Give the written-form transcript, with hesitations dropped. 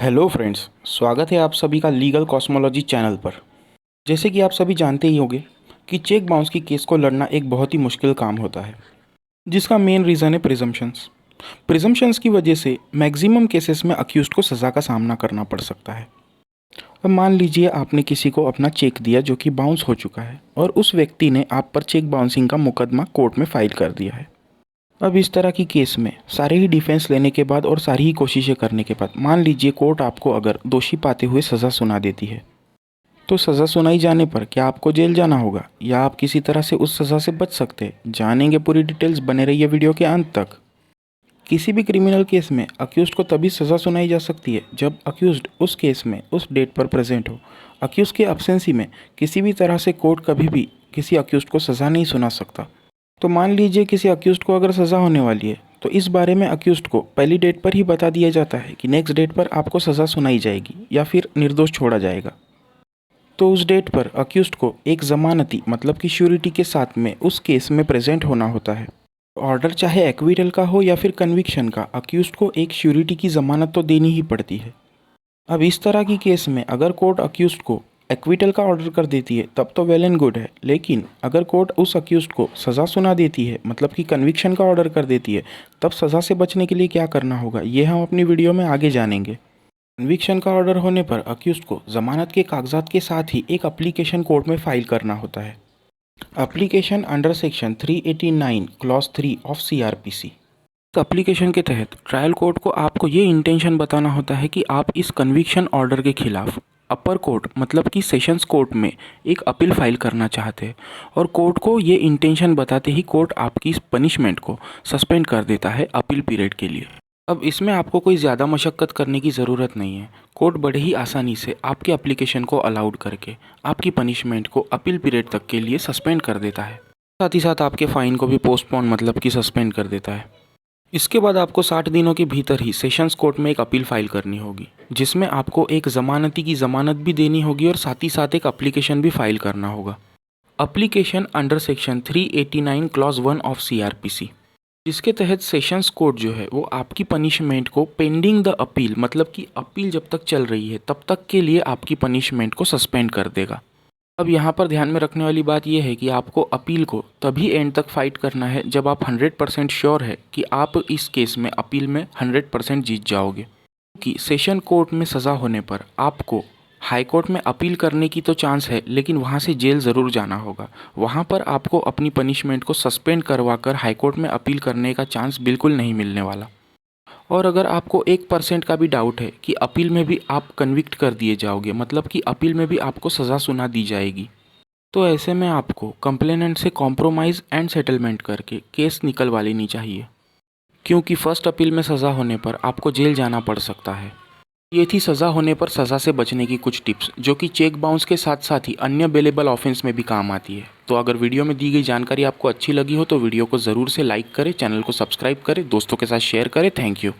Hello friends, स्वागत है आप सभी का लीगल कॉस्मोलॉजी चैनल पर। जैसे कि आप सभी जानते ही होंगे कि चेक बाउंस की केस को लड़ना एक बहुत ही मुश्किल काम होता है, जिसका मेन रीज़न है प्रिजम्पशंस। प्रिजम्पशंस की वजह से मैक्सिमम केसेस में अक्यूज्ड को सज़ा का सामना करना पड़ सकता है। अब मान लीजिए आपने किसी को अपना चेक दिया जो कि बाउंस हो चुका है और उस व्यक्ति ने आप पर चेक बाउंसिंग का मुकदमा कोर्ट में फाइल कर दिया है। अब इस तरह की केस में सारे ही डिफेंस लेने के बाद और सारी ही कोशिशें करने के बाद मान लीजिए कोर्ट आपको अगर दोषी पाते हुए सज़ा सुना देती है, तो सज़ा सुनाई जाने पर क्या आपको जेल जाना होगा या आप किसी तरह से उस सज़ा से बच सकते हैं? जानेंगे पूरी डिटेल्स, बने रहिए वीडियो के अंत तक। किसी भी क्रिमिनल केस में अक्यूज्ड को तभी सज़ा सुनाई जा सकती है जब अक्यूज्ड उस केस में उस डेट पर प्रेजेंट हो। अक्यूज़ के अब्सेंसी में किसी भी तरह से कोर्ट कभी भी किसी अक्यूज्ड को सज़ा नहीं सुना सकता। तो मान लीजिए किसी अक्यूज्ड को अगर सज़ा होने वाली है, तो इस बारे में अक्यूज्ड को पहली डेट पर ही बता दिया जाता है कि नेक्स्ट डेट पर आपको सज़ा सुनाई जाएगी या फिर निर्दोष छोड़ा जाएगा। तो उस डेट पर अक्यूज्ड को एक ज़मानती मतलब कि श्योरिटी के साथ में उस केस में प्रेजेंट होना होता है। ऑर्डर चाहे एक्विटल का हो या फिर कन्विक्शन का, अक्यूज्ड को एक श्योरिटी की ज़मानत तो देनी ही पड़ती है। अब इस तरह की केस में अगर कोर्ट अक्यूज्ड को एक्विटल का ऑर्डर कर देती है तब तो वेल एंड गुड है, लेकिन अगर कोर्ट उस अक्यूज्ड को सज़ा सुना देती है मतलब कि कन्विक्शन का ऑर्डर कर देती है, तब सज़ा से बचने के लिए क्या करना होगा ये हम अपनी वीडियो में आगे जानेंगे। कन्विक्शन का ऑर्डर होने पर अक्यूज्ड को ज़मानत के कागजात के साथ ही एक एप्लीकेशन कोर्ट में फाइल करना होता है। Application under section 389 clause 3 of CRPC। इस एप्लीकेशन के तहत ट्रायल कोर्ट को आपको ये इंटेंशन बताना होता है कि आप इस कन्विक्शन ऑर्डर के खिलाफ अपर कोर्ट मतलब कि सेशंस कोर्ट में एक अपील फाइल करना चाहते हैं, और कोर्ट को ये इंटेंशन बताते ही कोर्ट आपकी इस पनिशमेंट को सस्पेंड कर देता है अपील पीरियड के लिए। अब इसमें आपको कोई ज़्यादा मशक्क़त करने की ज़रूरत नहीं है। कोर्ट बड़े ही आसानी से आपके एप्लीकेशन को अलाउड करके आपकी पनिशमेंट को अपील पीरियड तक के लिए सस्पेंड कर देता है। साथ ही साथ आपके फ़ाइन को भी पोस्टपोन मतलब कि सस्पेंड कर देता है। इसके बाद आपको 60 दिनों के भीतर ही सेशंस कोर्ट में एक अपील फाइल करनी होगी, जिसमें आपको एक ज़मानती की ज़मानत भी देनी होगी और साथ ही साथ एक एप्लीकेशन भी फाइल करना होगा। Application under section 389 clause 1 of CRPC, जिसके तहत सेशंस कोर्ट जो है वो आपकी पनिशमेंट को पेंडिंग द अपील मतलब कि अपील जब तक चल रही है तब तक के लिए आपकी पनिशमेंट को सस्पेंड कर देगा। अब यहाँ पर ध्यान में रखने वाली बात यह है कि आपको अपील को तभी एंड तक फाइट करना है जब आप 100% श्योर है कि आप इस केस में अपील में 100% जीत जाओगे। क्योंकि सेशन कोर्ट में सज़ा होने पर आपको हाई कोर्ट में अपील करने की तो चांस है, लेकिन वहाँ से जेल ज़रूर जाना होगा। वहाँ पर आपको अपनी पनिशमेंट को सस्पेंड करवा कर हाई कोर्ट में अपील करने का चांस बिल्कुल नहीं मिलने वाला। और अगर आपको 1% का भी डाउट है कि अपील में भी आप कन्विक्ट कर दिए जाओगे मतलब कि अपील में भी आपको सज़ा सुना दी जाएगी, तो ऐसे में आपको कंप्लेनेंट से कॉम्प्रोमाइज़ एंड सेटलमेंट करके केस निकलवा लेनी चाहिए, क्योंकि फर्स्ट अपील में सज़ा होने पर आपको जेल जाना पड़ सकता है। ये थी सज़ा होने पर सज़ा से बचने की कुछ टिप्स, जो कि चेक बाउंस के साथ साथ ही अन्य बेलेबल ऑफेंस में भी काम आती है। तो अगर वीडियो में दी गई जानकारी आपको अच्छी लगी हो तो वीडियो को ज़रूर से लाइक करें, चैनल को सब्सक्राइब करें, दोस्तों के साथ शेयर करें। Thank you.